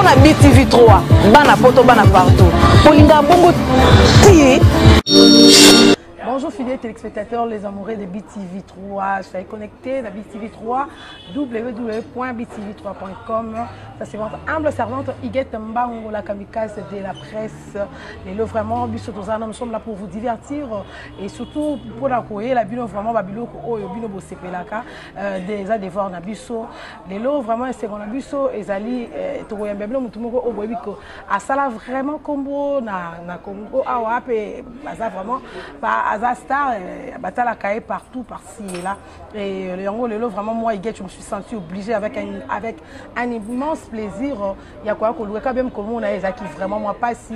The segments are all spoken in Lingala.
na BTV3 bana poto bana partout kolinga bongo ti. Bonjour fidèles téléspectateurs, les amoureux de BTV3. Je suis connecté à BTV3, www.btv3.com. Ça c'est votre humble servante Iguette Mbango, la kamikaze de la presse. Et là vraiment, nous sommes là pour vous divertir et surtout pour la courir, la bino vraiment babilo bino bosepelaka des devoirs na biso. Les lots vraiment c'est qu'on a biso ezali to yambeblo mutumoko obwebiko asala vraiment combo na Congo awape baza vraiment pas star, batala cahier partout, par-ci et là. Et le vraiment, moi, je me suis senti obligé avec un immense plaisir. Il y a quoi que quand même comme on a qui vraiment moi pas si.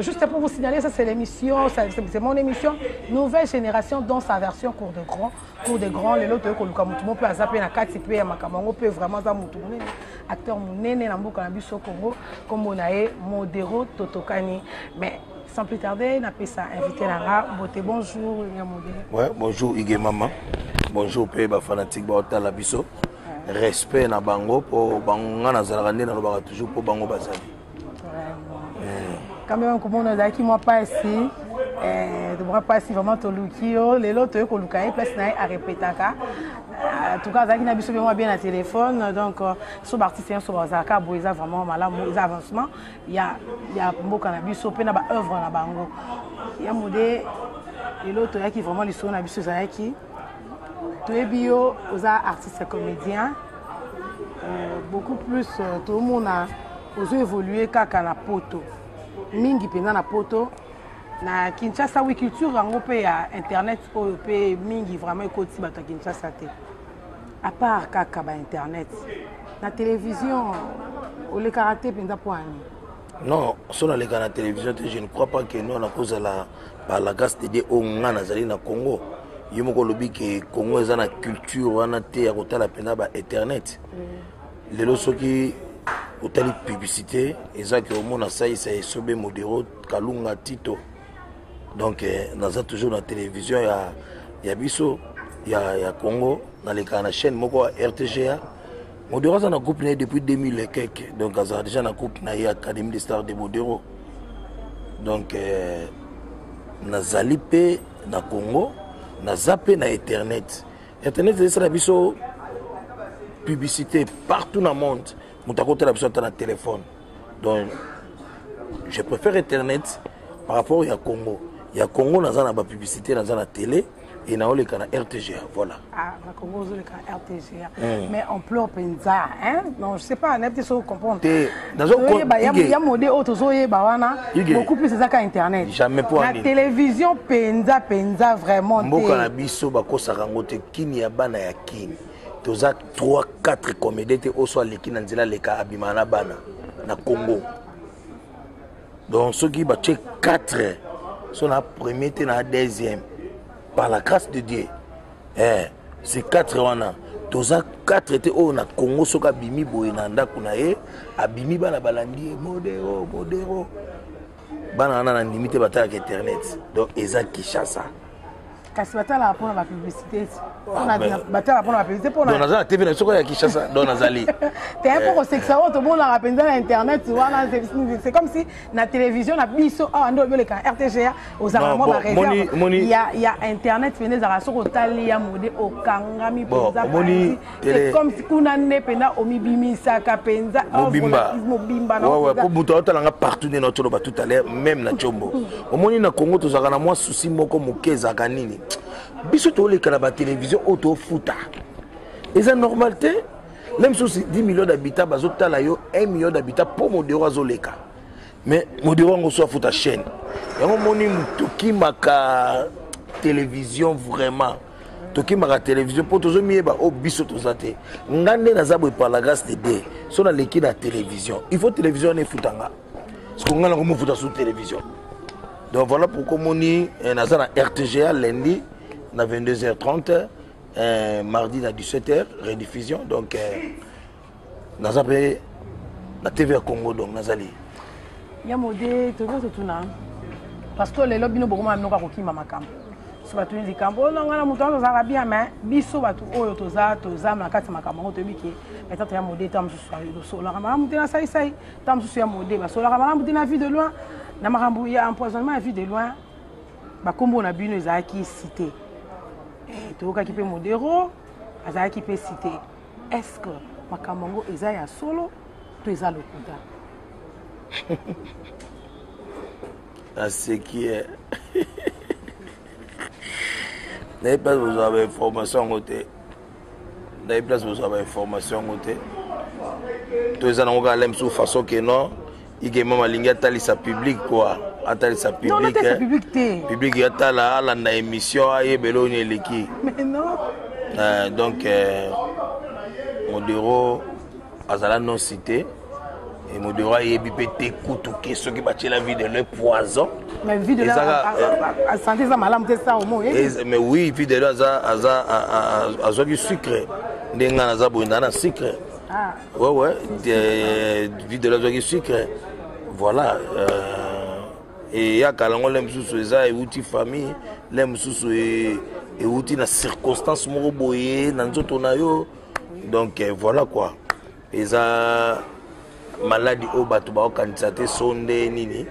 Juste pour vous signaler, ça c'est l'émission, c'est mon émission Nouvelle Génération dans sa version cours de grand. Les autres que nous peut zapper na 4 p à Makamango peut vraiment ça mutumo acteur munene na mboka na biso Congo comme on a Modero Totokani mais sans plus tarder, on a ça invité Lara. Bonjour, ouais, bonjour Igué Maman. Bonjour Peba fanatique Baota Labiso. Respect na bango pour bango na zalande na lobaka toujours pour bango bazali. Quand même comme on a dit moi pas ici, de moi pas ici vraiment to lukio, les autres ko lukai place na a répéter ka. En tout cas, Zaki n'a pas bien un téléphone, donc ce artiste sur Zaka, Boisa vraiment malade, les avancements. Il y a beaucoup de cannabis, il y a des œuvres dans Bango. Il y a modèle et l'autre qui vraiment les sons cannabis Zaki. Tous les bio, aux artistes comédiens, beaucoup plus tout le monde a évolué kaka na poto. Mingi pena na poto. Na Kinshasa oui culture en pe ya internet o pe mingi vraiment ekoti bato Kinshasa te. À part kaka ba internet. Na télévision le karaté penda poani. Non, sur la télévision, je ne crois pas que nous on a cause par la grâce de au ngana zali na Congo. Yemoko lobi que Congo est na culture wana te ya kotala penda ba internet. Lelo soki otali publicité ezaki au mona sai c'est sobe modero kalunga tito. Donc, nous avons toujours la télévision, il y a Bisso, il y a Congo, dans les chaînes, RTGA. Modero a un groupe depuis 2000 et quelques. Donc, nous avons déjà un groupe dans l'Académie des stars de Modero. Donc, nous avons zappé dans Congo, nous avons zappé dans Internet. Internet, c'est la publicité partout dans le monde. Nous avons dans le téléphone. Donc, je préfère Internet par rapport à Congo. Il y a Congo dans la publicité, dans la télé, et dans le RTGA, voilà. Ah, le Congo, le RTGA. Mais on pleure Penza, hein? Non, je sais pas, on a peut-être comprendre. Il y a modèle autres, beaucoup plus ça qu'Internet. Jamais pour la télévision, Penza, vraiment. Mboka na biso bako sarangote kini ya bana ya kini. Toza 3-4 comédiens au soit les qui n'anzela les cas abimana bana na Congo. Donc ceux qui battent 4 sont la première et la deuxième. Par la grâce de Dieu. C'est 4 ans. Tous 4 étaient au Congo, soka bimi boinanda kunae, abimi bana balandi modero. Bana na limite bata avec internet. Donc Ezak Kishasa. Kasi batala pour la publicité. On a batala pour la publicité pour la. Dans la TV na soko ya Kishasa dans Nazali. T'es un peu sexuel tout le monde la rappelle dans internet, tu vois c'est comme si la télévision na biso ando le RTGA aux armes ba réserve. Il y a internet venez à soko tali ya modé au kangami penza. C'est comme si kuna ne pena omibimi saka penza mobimba na. Ouais pour buto otalanga partout dans notre tout à l'heure même na Chombo. Omoni na Congo to zakana moi souci moko mokeza kanini. Biso to le kanaba télévision auto futa. Et c'est normalité. Même si 10 millions d'habitants, bazota la yo 1 million d'habitants pour Modero azoleka. Mais Modero ngo soit futa chaîne. Yango moni mutoki maka télévision vraiment. Toki maka télévision pour tozo mieba o biso tozate. Ngande na zabo par la grâce de Dieu. So na leki na télévision. Il faut télévision ne futanga. Parce qu'on ngana ko futa sur télévision. Donc voilà pourquoi moni na za na RTGA lundi à 22h30, mardi à 17h, rediffusion. Donc, nous avons la TV à Congo, donc nous allons. Il y a modé, tout le monde parce que les lobbies ne peuvent pas nous faire so bato ni likambo non ngana muto tozaka bien mais biso bato oyo toza na kati makambo ngo tobiki peut-être ya modé tam so losola kama muté na sai tam so ya modé basola kama muté na vie de loin na makambo ya empoisonnement à vie de loin bakombo na bino ezaki cité tokaki pe modéro azaki pe cité est-ce que makambo ngo eza ya solo to eza lokuta à ce qui est n'avez pas besoin d'informations côté n'avez pas besoin d'informations côté tous les ans on a l'aime sous façon que non il y a même ligne talisa public quoi talisa public non c'est public té public y a tala la émission aye belo ni leki mais non donc modéro azala non cité et modéro aye bipé kutu que ceux qui battent la vie de leur poison mais vie de la santé ça malam c'est ça au moins mais oui vie de leur aza du sucre ndenga na zabo na sucre ah ouais vie de leur du sucre voilà et ya kalango lem susu eza et outil famille lem susu et outil na circonstance moko boye na nzoto na yo donc voilà quoi eza maladie au bato ba kandidaté sonde nini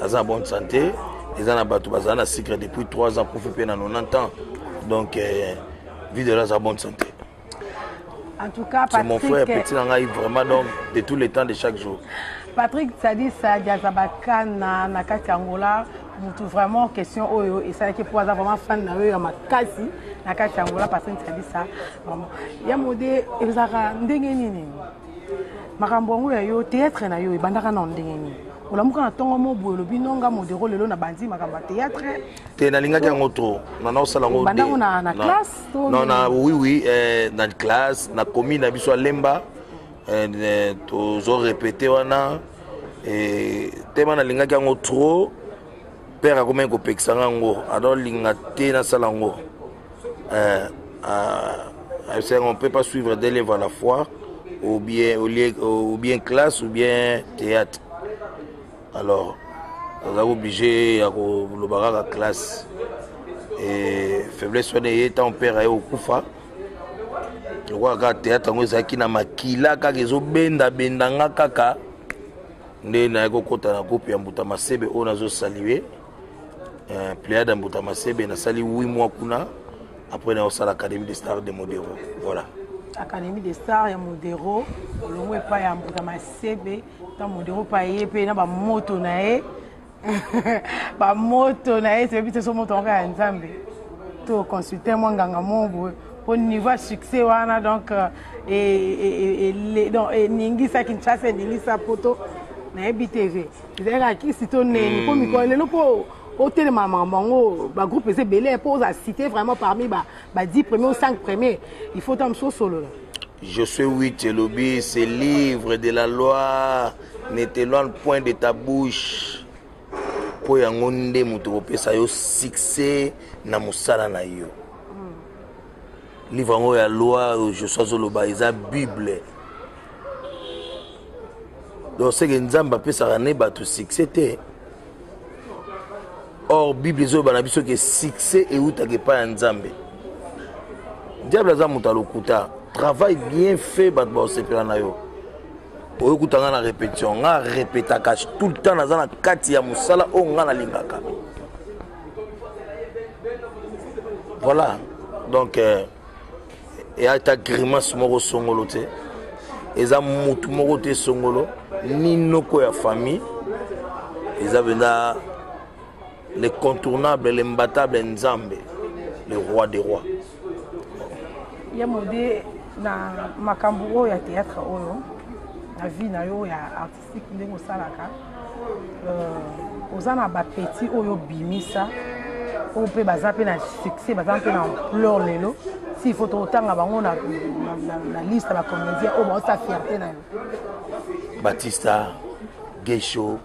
aza bonne santé eza na bato baza na secret depuis 3 ans pour faire na 90 ans donc vie de la bonne santé. En tout cas, Patrick, c'est mon frère petit nangai vraiment donc de tous les temps de chaque jour. Patrick Tsadi Diazabaka na kati Angola mutu vraiment question oyo et ça qui pour vraiment fan na yo makasi na kati Angola Patrick Tsadi ça vraiment ya modé ezaka ndenge nini makambo ngo yo théâtre na yo ibandaka na ndenge nini olamuka na tongo mo boyelo binonga modéro lelo na bandi makamba théâtre te na linga yango trop na osala ngo bandango na classe non na oui na classe na commune na biso Lemba tozo répéter wana et tema na linga yango trop père a comment ko peksa ngo alors linga te na sala ngo on peut pas suivre des livres à la fois ou bien classe ou bien théâtre. Alors, on est obligé à la classe. Et faiblesse, on est en père au Koufa. Je vois que le théâtre, on est qui na makila, kagezo benda bendanga kaka. Ndé na eko kota na groupe ya Mbuta Masebe, on a zo salué. Pléiade à Mbuta Masebe, na sali 8 mois kuna. Après, on a l'Académie des Stars de Modéro. Voilà. Académie des Stars ya Modéro, longo pa ya Mbuta Masebe, ta Modéro pa yé na ba moto na ye. Ba moto na ye, c'est bité so moto nga ya Nzambe. To consulter moi nganga mo pour niveau succès wana donc et ningi sa Kinshasa ningi sa poto na BTV. C'est-à-dire qui sito né ko mi ko lelo po au téléma mango ba groupe c'est belé pose à citer vraiment parmi ba 10 premiers ou 5 premiers il faut un solo là. Je suis 8 lobby, ce livre de la loi ne t'éloigne point de ta bouche pour yangonde muto pesa yo succès na musala na yo. Livre ngo ya loi je suis zoloba isa Bible. Donc c'est que Nzamba pesa ne ba tout succès té. Or Bible zo bana biso ke succès et uta ke pa Nzambe. Diable za mutalo kuta travail bien fait bat ba sepela na yo. Oyo kutanga na répétition nga répéta cache tout le temps na za na kati ya musala o nga na lingaka. Voilà. Donc et à ta grimace moko songolo te. Eza mutu moko te songolo ni noko ya famille. Eza benda l'incontournable, l'imbattable Nzambe, le roi des rois. Il y a modé na makambo ya théâtre oyo, na vie na yo ya artistique ndengo salaka. Ozana ba petit oyo bimisa, o pe bazape na succès, bazape na ampleur lelo. S'il faut totanga bango na liste ba comédien o ba sa fierté na yo. Batista, Geisho,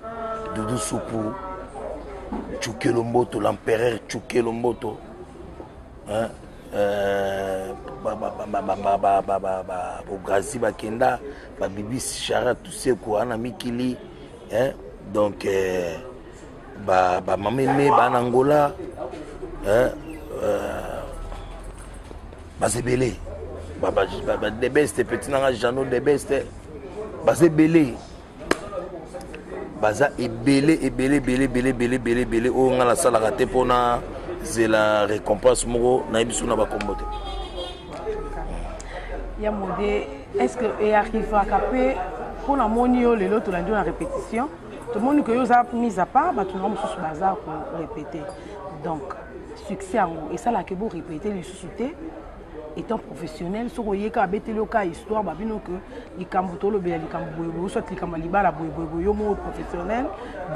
Doudou Soupou, Tchoukelomboto, l'empereur Tchoukelomboto, hein, Bogazi Bakenda, Bibi Chara, tous ces quoi, Mikili, hein, donc bamameme bana Angola bazebele de best petit nanga Jano de best bazebele baza ebele o nga la sala raté pona c'est la récompense moko na biso na bakombote ya modé est-ce que et arrive à caper pour la monio les lots la en répétition tout le monde que vous a mis à part tout le monde sous bazar pour répéter donc succès en et ça là que vous répéter les sous-soutés étant professionnel sur voyez ka bete le cas histoire babino que il kambuto le bel kambuyo soit il kamaliba la boyo yo mo professionnel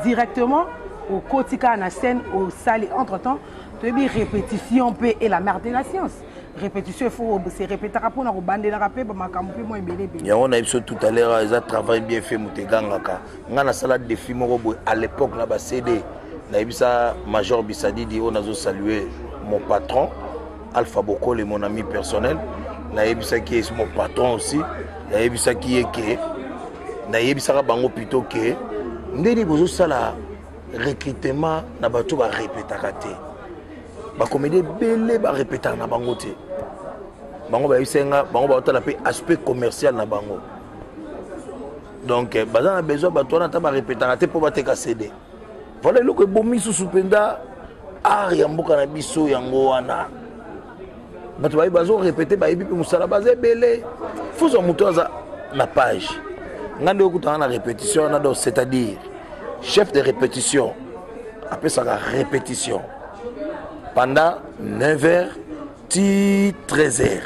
directement au quotidien na scène au salle entre-temps tu veux répétition peut et la mère de la science répétition il faut se répéter pour na bande na rapé ba makambu mo ebele bele ya on a eu tout à l'heure ils a travail bien fait mutegangaka ngana sala défi moko boy à l'époque là ba CD na ibisa major Bisadi on a salué mon patron Alpha Boko, mon ami personnel. Naïbisa qui est mon patron aussi. Naïbisa qui est que. Naïbisa bango plutôt que. Ndeni bozo sala recrutement na bato ba répéter kate. Ba comédie belé ba répéter na bango te. Bango ba isenga bango ba otala pe aspect commercial na bango. Donc bazana besoin bato na ta ba répéter kate pour bateka CD. Voilà le que bomi sous soupenda ari ya mboka na biso yango wana. Bato ba bazo répéter ba ebi pe musala bazé belé. Faut son moto za na page. Ngande okutana na répétition na do c'est-à-dire chef de répétition après ça la répétition pendant 9h 13h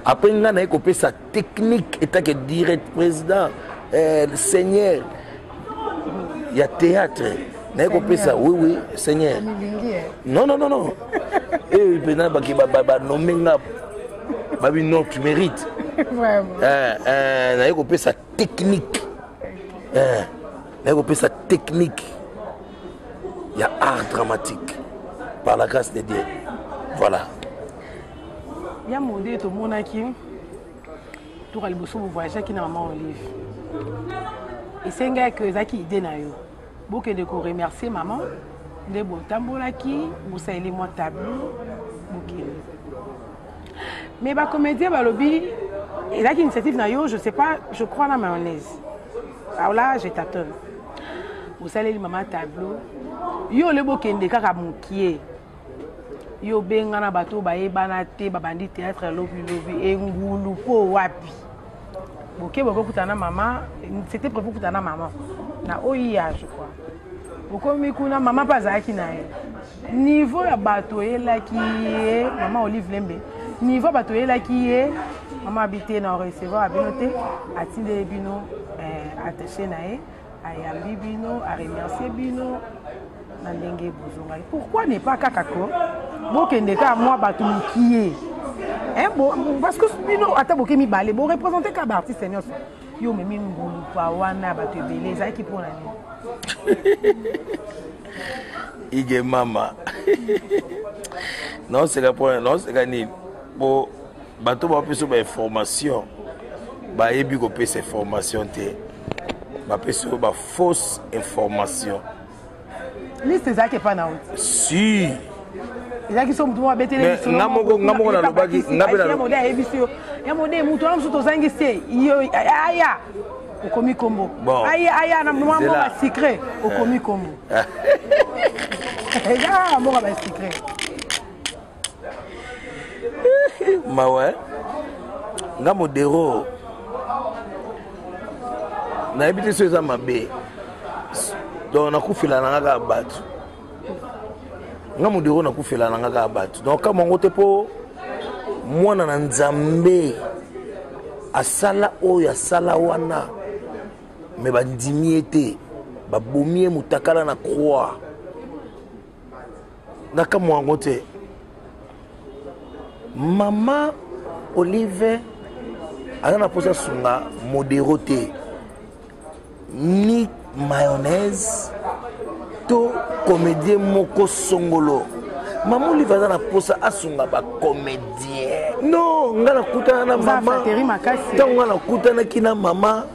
après ngana ekopé sa technique état que direct président le seigneur il y a théâtre na ekopé ça oui seigneur non et pendant ba nommer nga babi non tu mérites vraiment na ekopé sa technique na ekopé sa technique il y a art dramatique par la grâce de Dieu voilà il y a modé to monaki to kaliboso bo voyage qui na maman Olive et c'est nga que zaki idée na yo boke de ko remercier maman de bon tambolaki vous savez moi tableau boke mais ba comédien ba lobby et là qui initiative na yo je sais pas je crois la mayonnaise alors là je tâtonne vous savez maman tableau yo le boke de kaka mukie yo benga na bato ba ebana te ba bandi théâtre lobi engulu po wapi boke boko kutana maman c'était prévu kutana maman na oya je crois boko mikuna maman pas zaki na niveau ya bato elaki maman Olive Lembe niveau bato elaki maman habité na recevoir abinote atinde bino attaché na ayambi bino a remercier bino na ndenge bozonga pourquoi ne pas kakako bokende ka moi bato mukie parce que bino ata boke mi balé bo représenter ka artiste seigneur yo memi ngulu pa wana bato ebele za ki pona ni ige mama non c'est ka ni bo bato ba peso ba information ba yebi ko pesa information te ba peso ba fausse information liste za ki pa na out si ezaki so mutu abetele biso ngamoko na lobaki ngabela ya modé ebiso ya modé mutu na mutu tozangi se yo aya okomi kombo aya na mwa ba secret okomi kombo ya mwa ba secret mawe ngamodero na ebite so eza mabe donc nakufila na ngaka bato ngamodero nakufila na ngaka bato donc kama ngote po mwana na nzambe asala oyo asala wana me bandimi ete babomie mutakala na croix nakama wango te mama Olive aza na posa sunga modero te ni mayonnaise to comédien moko songolo mama Olive aza na posa asunga ba comédien non nga nakutana na mama ntango nga nakutanaki na mama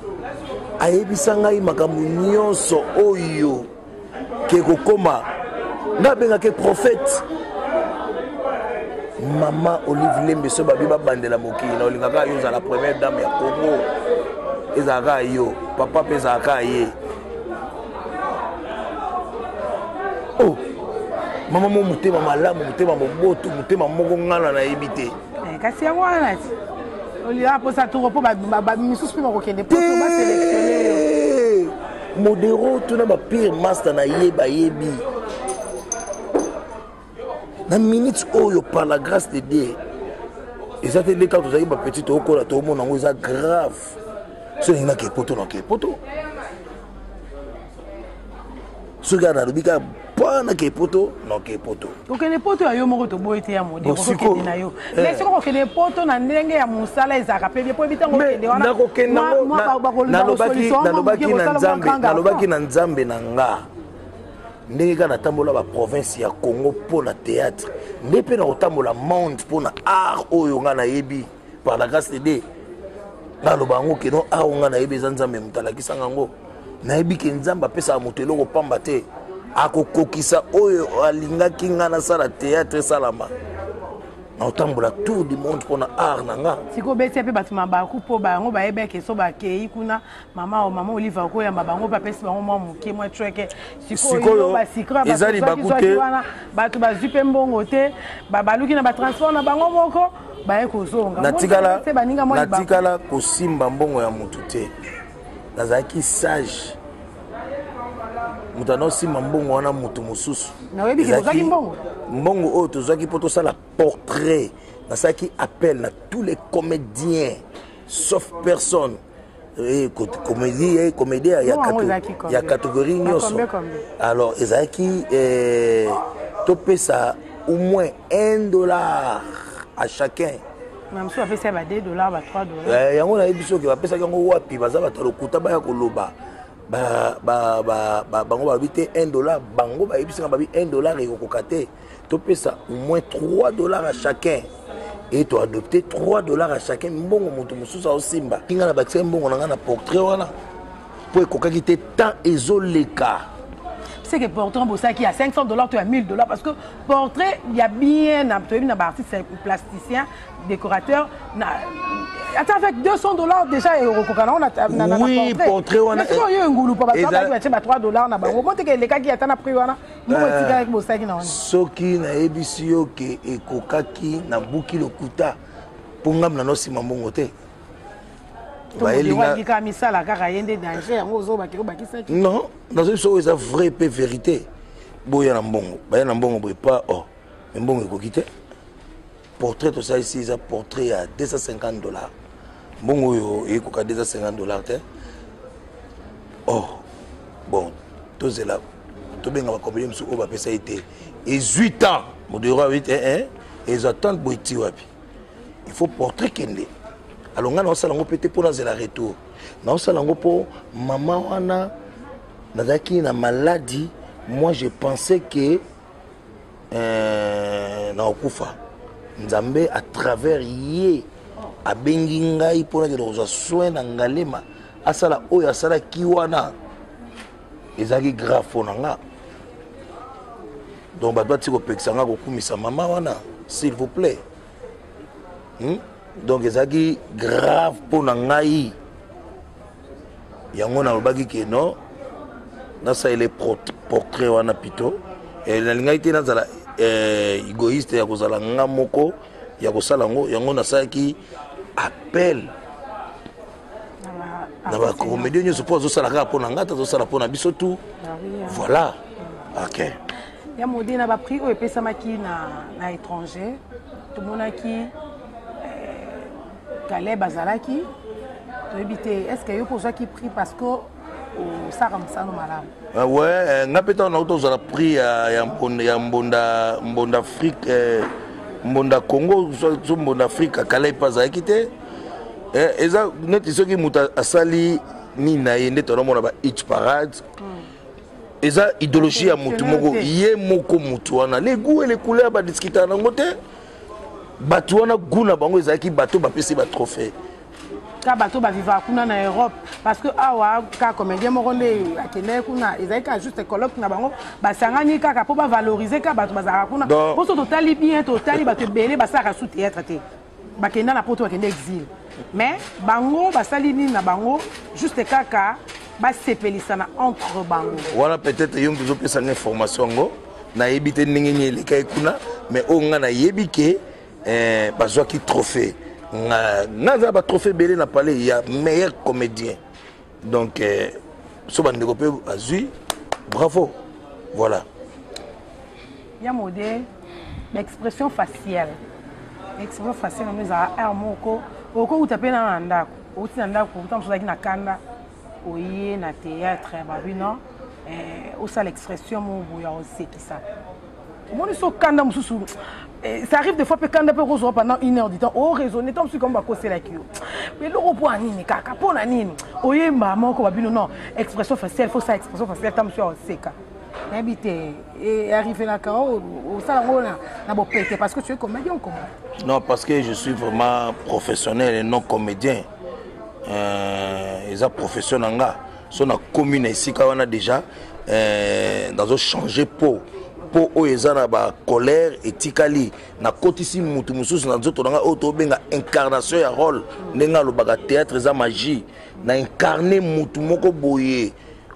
ayebisa ngai makambo nyonso oyo ke kokoma nga bengaka prophète Maman Olive Lembe so babi babandela mokili na olingaka yo za la première dame ya Congo ezaka yo papa pezaka ye oh mama mo mutema malamu mutema moboto mutema moko ngana na yebite kasi ya wana ti olia posa to po ba misusu pe makokende po to ba sélectionner modero to na ba pire master na yeba yebi na minutes oyo par la grâce de Dieu et ça te dit quand vous avez ba petit au kola to mona ngo za grave so ngina ke poto na ke poto so gana rubika pana ke poto na ke poto okene poto ya yo moko to boyete ya modero okende na yo mais soko okene poto na ndenge ya musala ezaka pe po bitango okende wana nalobaki na nzambe na nga ndenge kana tambola ba province ya Congo pour la théâtre ndepe na otambola monde pour na art oyo nga na yebi par la grâce de Dieu naloba ngo ke no art nga na yebi nzambe mutalakisa ngango na yebi ke nzamba pesa motelo ko pamba te akokokisa oyo alingaki nga na sala théâtre salama na otambola tout du monde pour na art nanga siko beti pe batuma ba ku po ba ngo ba ebeke so ba ke kuna mama Olive ko ya mabango pa pesi bango mo muke mo treke siko ba sikra ba ezali bakute batu ba zupe mbongo te ba baluki na ba transform na bango moko ba e kozonga natikala kosimba mbongo ya mutu te nazaki sage mutano simba mbongo wana mutu mususu na webi ki bozaki mbongo mbongo oyo tozwaki po tosala portrait nasalaki appel na tous les comédiens sauf personne comédie ya catégorie nyonso alors ezalaki topesa au moins $1 à chacun même si on fait ça ba $2 ba $3 yango na yebiso ke bapesaki yango wapi baza batalokuta baya koloba bango babi te $1 bango bayebisanga babi $1 ekokoka te topesa au moins $3 à chacun et tu as adopté $3 à chacun mbongo moto mosusu osimba kinga na bakisa mbongo na nga na portrait wana po ekokaki te tant ezoleka c'est que portrait bossa qui a $500 tu as $1000 parce que portrait il y a bien un artiste plasticien décorateur attends avec $200 déjà et oui portrait wana mais si yo ngulu pa ba $3 na bango monte ke leka ki atana prix wana mo tika avec bossa ki na wana soki na ebisi yo ke ekokaki na buki lokuta pongam na nosi mambongo te non dans une chose c'est vrai et vérité boya na mbongo baya na mbongo boy pas oh mbongo ekoki te portrait to ça ici ça portrait à $250 mbongo yo ekoka $250 te oh bon to zela to benga ba combien msu o ba pesa été et 8 ans modera 8 et attendent boiti wapi il faut portrait kende alors nga na osala ngo pété pour la retour na osala ngo po mama wana nazaki na maladie moi je pensais que na okufa nzambe à travers ye abengi ngai pona ke roza soin na ngalema asala oyo asala ki wana ezaki grave pona nga donc bato batiko pekisa nga kokumisa mama wana s'il vous plaît donc ezaki grave pona ngai yango na lobaki ke non nasa ele portrait wana pito nalingai te nazala égoïste ya kozala nga moko ya kosala yango nasalaki appel na bacomédie nyonso mpo azosala kaka mpo na nga tazosala mpo na biso tu voilà ok ya mode na baprix oyo epesamaki na étranger tomonaki Caleb azalaki toyebi te est-ce que yo kozwaki prix parce que osaka mosano malamu ouais nga mpe ntango nauta ozala prix ya mbonda afrique mbonda congo so mbonda afrique akala epe azalaki te eza neti soki moto asali nini na ye nde tonomona ba hitch parade eza idéologie ya motu moko ye moko motu wana les goûts et les couleurs badiscutaka nango te bato wana goût na bango ezalaki bato bapesi batrophée ka bato ba vivre kuna na Europe parce que awa ka comédien mo ronde akene kuna ezaka juste colloque na bango ba sangani kaka po ba valoriser ka bato bazaka kuna po so totali bien totali bato belé ba saka sous théâtre te ba kenda na poto akende exil mais bango ba sali ni na bango juste kaka ba sepelisana entre bango voilà peut-être yom bezo pesa une information ngo na yebite ndenge ni eleka kuna mais o nga na yebike bazwa ki trophée nga ba trophée belé na palais il y a meilleur comédien donc so ba ndeko pe azui bravo voilà ya modèle l'expression faciale nous a un moko oko utapena na ndako uti na ndako utamsozaki na kanda oye na théâtre babino osa l'expression mo boya osekisa omoni so kanda mususu ça arrive des fois que quand on peut recevoir pendant 1 heure du temps au raisonner tant que comme ba koser la kio mais le repos nini kaka pona nini oyemba moko babino non expression faciale faut ça expression faciale tant monsieur oseka habité et arriver là quand au salon na bo pété parce que tu es comédien ou comment non parce que je suis vraiment professionnel et non comédien ils ont professionnel nga son na commune ici quand on a déjà dans un changer peau po oyo na ba colère etikali na kotisi mutu mususu na nzoto nga oto benga incarnation ya rôle nenga lo baga théâtre za magie na incarner mutu moko boye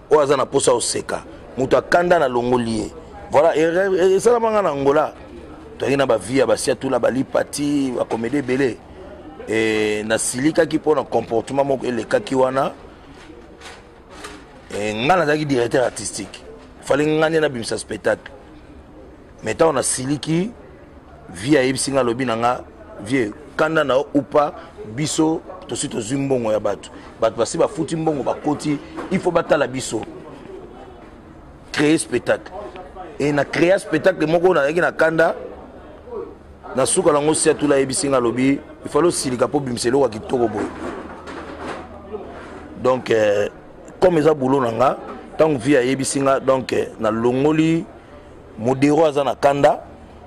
oyo za na posa oseka mutu akanda na longolie voilà et ça la manga na ngola to ina ba vie ba sia tout la bali parti ba comédie belé et na silika ki pona comportement moko eleka ki wana et ngana za ki directeur artistique fallait ngani na bimsa spectacle mais on a siliki via ebsinga lobi nanga vie kanda na upa biso to sito zimbongo ya batu basi ba futi mbongo ba koti il faut batala biso créer spectacle et na créer spectacle moko na yaki na kanda na suka lango sia tula ebsinga lobi il faut silika po bimselo wa kitoko boy donc comme eza boulot nanga tant via ebsinga donc na longoli modéro azana kanda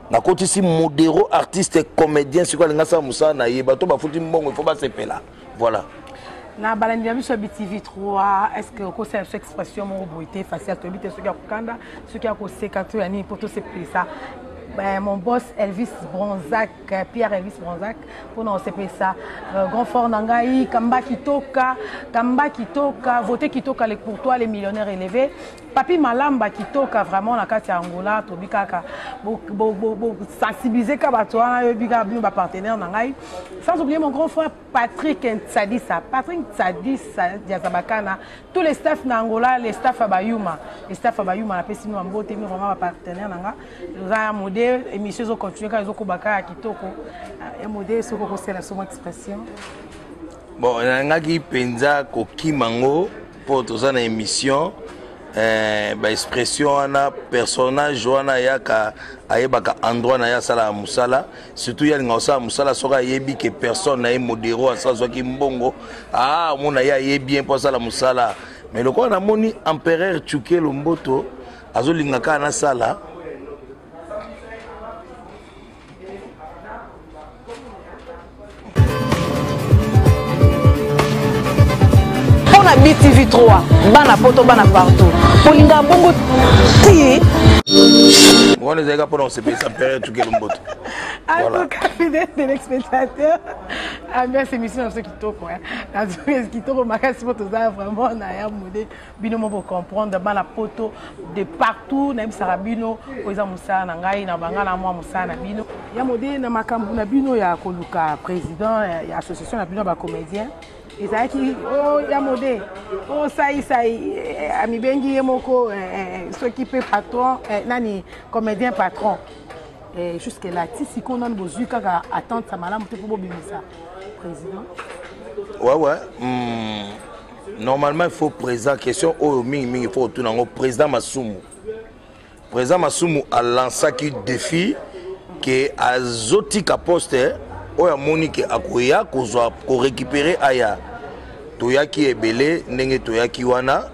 na kotisi modéro artiste comédien siko linga sa musa na yeba to ba futi mbongo il faut ba sepela voilà na balandi ya biso BTV 3 est-ce que ko cette expression mo boité facial to bité siko ya kanda siko ya ko seka to ya ni poto sepela mon boss Elvis Bronzac, Pierre Elvis Bronzac, pour nous c'est ça. Grand fort Nangaï, Kamba Kitoka, voter Kitoka pour toi les millionnaires élevés. Papi Malamba Kitoka vraiment la carte Angola, Tobikaka, sensibiliser Kabatoa, Bika Bino partenaire Nangaï. Sans oublier mon grand frère Patrick Ntsadissa, Diazabakana, tous les staffs d'Angola, les staffs à Bayuma, la Pessino Ambo, Temi vraiment partenaire Nanga. Nous avons modèle émission zo continuer quand ils ont kobaka kitoko et modèle ce que c'est la son expression bon ngaki penza ko kimango pour tous en émission ba expression ana personnage wana yaka ayebaka endroit na ya sala musala surtout ya ngausa musala soka yebi que personne na modéro asa zo ki mbongo mona ya yebi bien pour sala musala mais le quoi na moni empereur Tchuke Lomboto azolingaka na sala BTV 3, bana poto bana partout. Polinga bongo ti. On les a pour se payer sa période tout quel mboto. Alors fidèle de l'expectateur. Merci émission ce qui toko hein. La ce qui toko makasi pour ça vraiment na ya modé bino mo pour comprendre bana poto de partout na bisarabino oza musana na ngai na bangana moi musana bino. Ya modé na makambu na bino ya koluka président ya association na bino ba comédien. Ezaki ya modé ami bengi yemoko ceux qui peut patron nani comédien patron jusque là si qu'on a besoin kaka attendre ça malamu te pour bimisa président ouais normalement il faut présent question au mingi il faut tout nango président Masumu a lancé qui défi que azotika poste oya Monique akoya kozwa ko récupérer aya toyaki ebele ndenge toyaki wana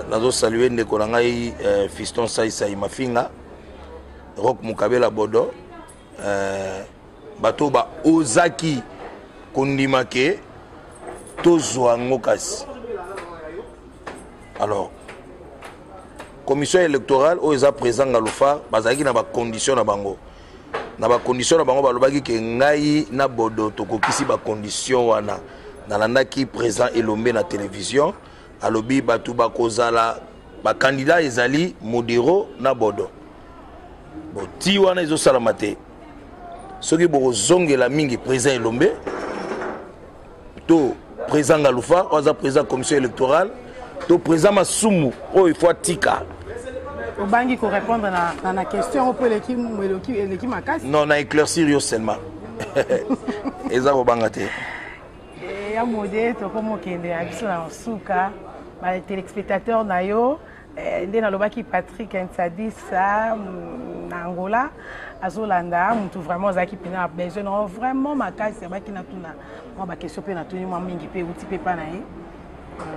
nazo saluer ndeko na ngai fiston sai mafinga Rock Mukabela Bodo bato ba ozaki kondima ke tozwa ngo kasi. Alors commission électorale oyo eza présent ngalofa bazalaki na bacondition na bango. Na bacondition na bango balobaki ke ngai na bodo tokokisi bacondition wana nalandaki présent elombe na télévision alobi batu bakozala bakandidat ezali modero na bodo bon ti wana ezosalama te soki bokozongela mingi présent elombe to présent ngalufa oza présent commission électorale to présent masumu oyo il faut tika obangi ko répondre na question pour l'équipe makasi non na éclaircir yo seulement eza kobanga te ya modèle to comme kende abiso na suka ba téléspectateurs na yo nde nalobaki Patrick Nsadisa na Angola azolanda mutu vraiment azaki pena besoin non vraiment makasi abaki na tuna moi ba question pe na tuni moi mingi pe uti pe pa na ye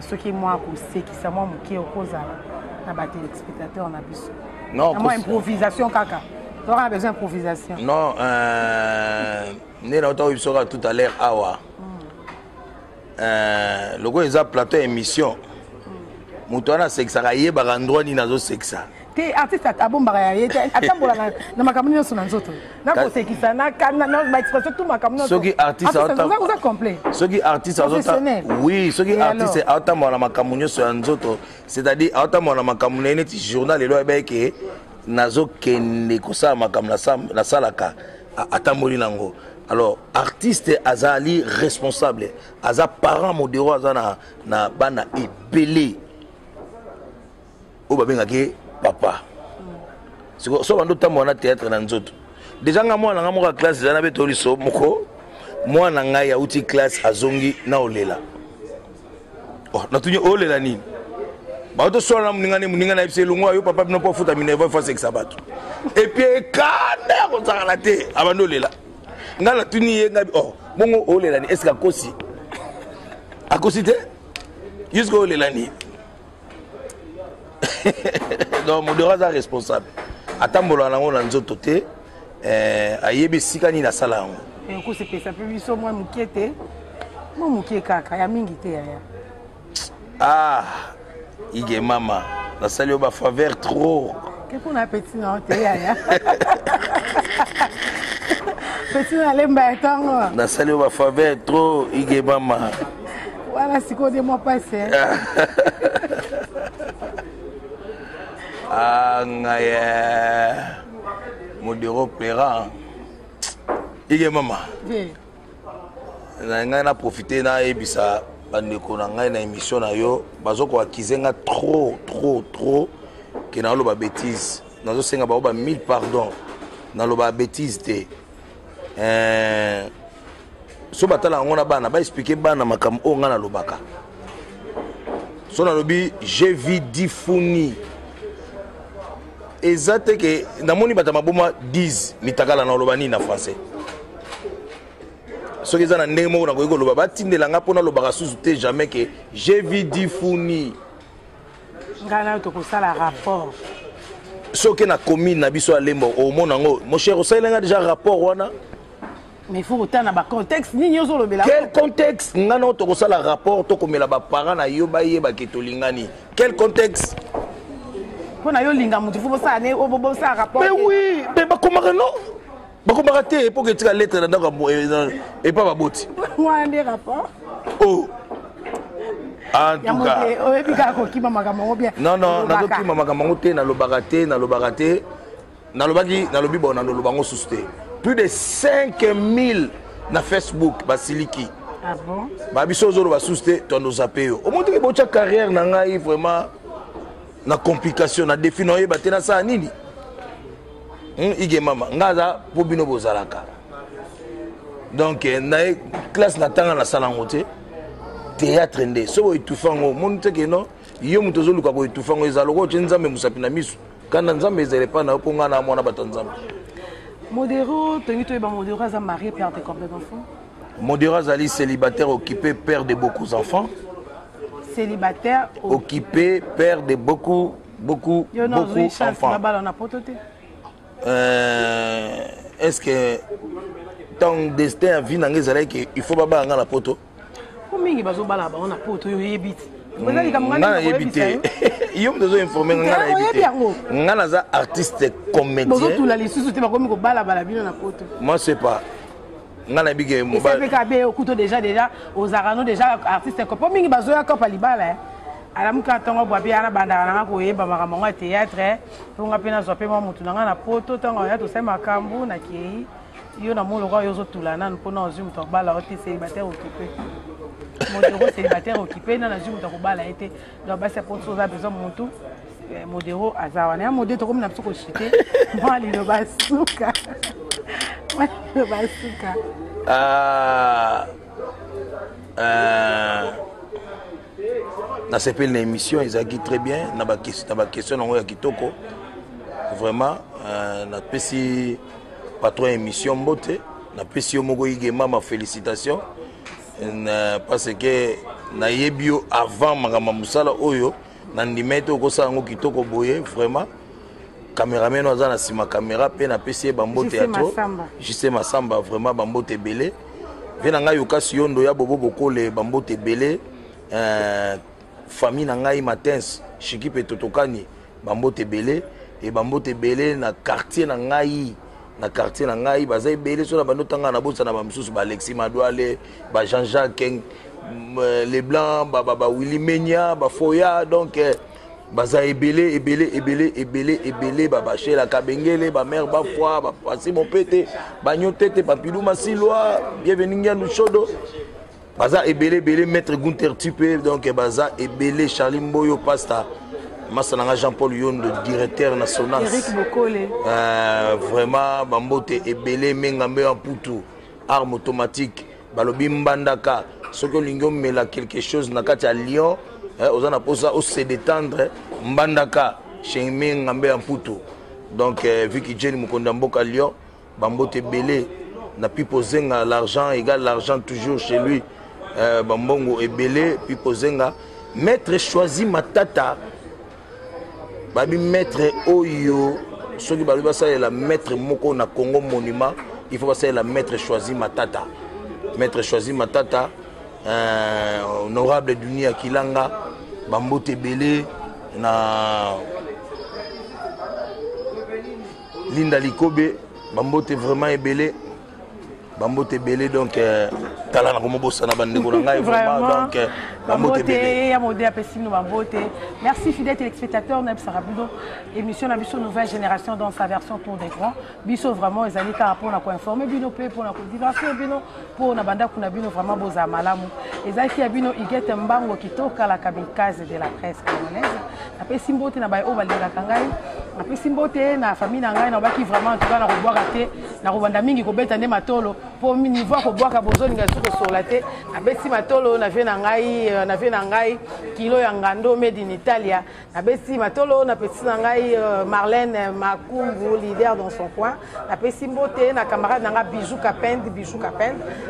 soki moi ko sekisa moi muke okozala na ba téléspectateurs na biso non moi improvisation kaka tu auras besoin d'improvisation non né na auto biso tout à l'heure awa logo eza plateau émission mutu wana sekisaka yebaka ndroit nini azosekisa te artiste abombaka ya ye te atambola na makambo nyonso na nzoto nakosekisa na baexpression tu makambo nyonso soki artiste oza complet soki artiste oui soki artiste aotambola na makambo nyonso ya nzoto c'est-à-dire aotambola na makambo na ye neti journal elo ayebaki ke nazokende kosala makambo nasalaka atamboli nango. Alors artiste azali responsable aza parent modéro aza na bana ebele o babengaki papa so bando tambo na théâtre na nzoto déjà nga mwana nga moka classe za na betoli so moko mwana nga ya uti classe azongi na olela oh natunye olela nini ba to so na muninga na ipse lungwa yo papa bino po futa minerva fa sexa bato et puis kana ko tsala te abando lela ngala tuni ye ngabi oh bongo olela ni est-ce akosi te jusqu'au olela ni donc modéra za responsable atambola nango na nzoto te ayebi sikani na sala yango ko se pesa pe biso moi mukiete mo mukie kaka ya mingi te ya ah ige mama na sali yo ba faveur trop que pour na petit non te ya petit na lemba tango na sali yo ba faveur trop ige mama voilà siko de moi passer ngaya modéro plaira ige mama na ngai na profiter na ebisa bandeko na ngai na émission na yo bazoko akizenga trop ke na loba bêtise nazo senga ba 1000 pardon na loba bêtise te so batala ngona bana ba expliquer bana makam o ngana lobaka so na lobi j'ai vu difuni exacte que namoni bata maboma 10 mitakala na loba ni na français ce que ça na ndenge moko na ko loba batindela nga pona loba susu te jamais que j'ai vu difuni ngana to ko sala rapport ce que na commune na biso alembo au mona ngo mon cher osalenga déjà rapport wana mais il faut autant na ba contexte ni nyozo lobela quel contexte ngana to ko sala rapport to komela ba parents na yo ba yeba ke to lingani quel contexte pona yo linga mutu fo ça ne o bobo ça rapport mais oui mais ba komaka non ba komaka te pour que tu la lettre na ndaka et pas ba boti moi des rapports oh en tout cas o ebika ko kiba makambo bien non na to kima makambo te na lobaka te na lobaki na lobi bona lobango susté plus de 5000 na Facebook basiliki ah bon ba biso zolo ba susté to no zapeo o monte ke bocha carrière na ngai vraiment na complication na défi no yeba tena sa nini ige mama ngaza po bino bozalaka donc na classe na tanga na sala ngote théâtre ndé so itufango monte ke no yo muto zoluka ko itufango ezaloko nzambe musapi na misu kana nzambe ezele pa na ponga na mwana batanzambe modéro tengi to ba modéro za marié père de combien d'enfants modéro zali célibataire occupé père de beaucoup d'enfants célibataire occupé père de beaucoup d'enfants est-ce que ton destin à vie n'engage que il faut pas banger la poto Pour mingi bazo bala ba on a poto yo yebiti. Ngana yebite. Yo mdozo informer ngana yebite. Ngana za artiste comédien. Bozo tula lisusu te bakomi ko bala bala bino na poto. Moi c'est pas. Ngana bige mo ba. C'est PKB au couteau déjà aux arano déjà artiste ko mingi bazo ya ko palibala. Alamuka tongo bwa bia na banda na ko yeba makambo ya théâtre. Ponga pena zo pe mo mutu na poto tongo ya to sema kambu na kei. Yo na molo ko yo zo tula na mpona ozum to bala oti célibataire occupé. Modéro célibataire occupé na zoom to bala été donc ba c'est pour chose a besoin montou modéro azawa na modé to comme na psoko chité moi li no basuka basuka na s'appelle une émission ezaki très bien na ba question na ya kitoko vraiment na pesi patron émission mbote na pesi moko igema ma félicitations parce que na yebio avant magama musala oyo na ndimeto ko sango kitoko boye vraiment cameraman oza na sima caméra pe na pesi bambote ya to Jisé Masamba vraiment bambote belé vena ngai okasi yondo ya bobo bokole bambote belé famille na ngai Matens Chiki pe Totokani bambote belé et bambote belé na quartier na ngai na quartier na ngai bazai belé so na bando tanga na bosa na bamsusu ba Alexis Madouale ba Jean-Jacques les blancs ba Willy Menya ba Foya donc bazai belé ba Bachela Kabengele ba mère ba foi ba Pasi Mopete ba Nyotete ba Pilou Masilwa bienvenue Ngandu Chodo baza belé maître Gunther Tupé donc baza belé Charlie Mboyo Pasta Massananga Jean-Paul Yondo, directeur national. Eric Bokole. Vraiment, Bambote Ebele, Mengambe en Poutou, arme automatique, Balobi Mbandaka, ce que l'Union met là quelque chose, Nakati à Lyon, aux anaposa, au se détendre, Mbandaka, chez Mengambe en Poutou. Donc, vu que Jenny Mukondamboka à Lyon, Bambote Ebele, n'a pu poser l'argent, égal l'argent toujours chez lui, Bambongo Ebele, puis poser maître choisi Matata. Babi maître Oyo, ceux qui babi ça la maître Moko na Congo Monument, il faut passer la maître choisi Matata. Maître choisi Matata, honorable Dunia Kilanga, Bambote Belé, na Linda Likobe, Bambote vraiment Ebele, Bambote Belé donc talana comme bossa na bande ko ngai vraiment donc Bambote Belé ya modé apesino Bambote. Merci fidèles téléspectateurs Neb Sarabudo émission na biso nouvelle génération dans sa version tour d'écran biso vraiment ezali ta pour na ko informer bino pe pour na ko divertir bino pour na banda kuna bino vraiment boza malamu ezali ki bino Igete Mbango kitoka la kamikaze de la presse congolaise apesi mbote na bayo balinga kangai apesi mbote na famille na ngai na baki vraiment en tout cas na ko boire raté na ko banda mingi ko beta ne matolo pour niveau ko boire ka bozoni nga suko sur la tête apesi matolo na vie na ngai kilo ya ngando made in Italia na besi matolo na pesi na ngai Marlène Makumbu leader dans son coin na pesi mbote na camarade na nga Bijou Kapende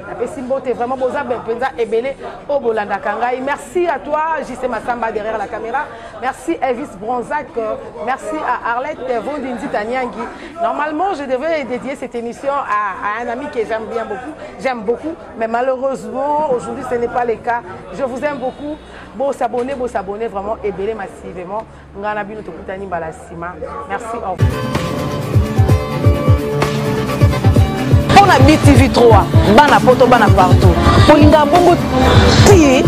na pesi mbote vraiment boza benza ebele o bolanda kangai merci à toi Jisé Masamba derrière la caméra merci Elvis Bronzac merci à Arlette Vondindi Tanyangi normalement je devais dédier cette émission à un ami que j'aime beaucoup mais malheureusement aujourd'hui ce n'est pas le cas je vous aime beaucoup bon s'abonner vraiment ebele massivement ngana bino tokutani balasima merci au revoir. On a BTV3 bana poto bana partout polinga bongo ti